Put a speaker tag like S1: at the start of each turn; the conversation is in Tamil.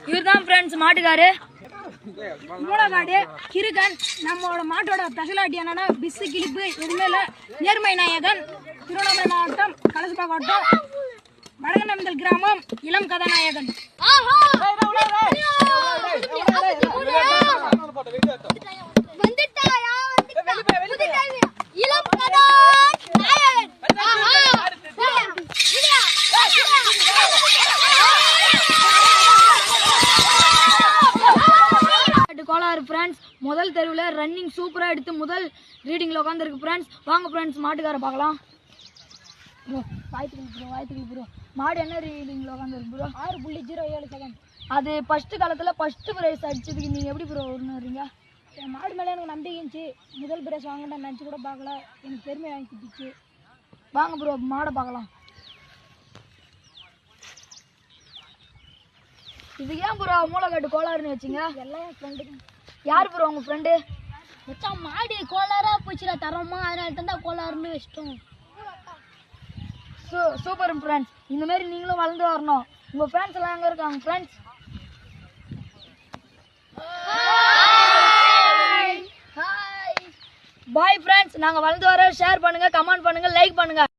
S1: இவர்தான் ஃப்ரெண்ட்ஸ் மாட்டுக்காரு. மூலகாடு கிருகன். நம்மளோட மாட்டோட ஸ்பெஷாலிட்டி என்னன்னா பிசு கிளிப்பு எதுவுமே இல்லை. நேர்மை நாயகன். திருவண்ணாமலை மாவட்டம் கலசப்பா கோட்டம் வடகநந்தல் கிராமம். இளம் கதாநாயகன். கோளாறு ஃப்ரெண்ட்ஸ். முதல் தெருவில் ரன்னிங் சூப்பராக எடுத்து முதல் ரீடிங்கில் உட்காந்துருக்கு ஃப்ரெண்ட்ஸ். வாங்க ஃப்ரெண்ட்ஸ் மாட்டுக்கார பார்க்கலாம். ப்ரோ வாய்த்துக்கு ப்ரோ மாடு என்ன ரீடிங்கில் உட்காந்துருக்கு ப்ரோ? 6.07 செகண்ட். அது ஃபஸ்ட்டு காலத்தில் ஃபஸ்ட்டு ப்ரைஸ் அடிச்சதுக்கு நீங்கள் எப்படி ப்ரோ வரீங்க? என் மாடு மேலே எனக்கு நம்பிக்கை இருந்துச்சு. முதல் ப்ரைஸ் வாங்கிட்டேன் நினச்சி கூட பார்க்கல. எனக்கு பெருமை வாங்கி கொடுத்துச்சு. வாங்க ப்ரோ மாடை பார்க்கலாம். இது ஏன் ப்ரோ மூளைக்காட்டு கோளாறுன்னு வச்சுங்க? எல்லாம் என் ஃப்ரெண்டு. யார் ப்ரோ உங்கள் ஃப்ரெண்டு? வச்சா மாடு கோளாறாக போச்சுடா தரமா, அதனால தான் கோளாறுன்னு வச்சிட்டோம். Super friends. இந்தமாரி நீங்களும் வளர்ந்து வரணும். உங்கள் ஃப்ரெண்ட்ஸ் எல்லாம் எங்கே இருக்காங்க ஃப்ரெண்ட்ஸ்? Bye friends. நாங்கள் வளர்ந்து வர ஷேர் பண்ணுங்கள், கமெண்ட் பண்ணுங்கள், லைக் பண்ணுங்கள்.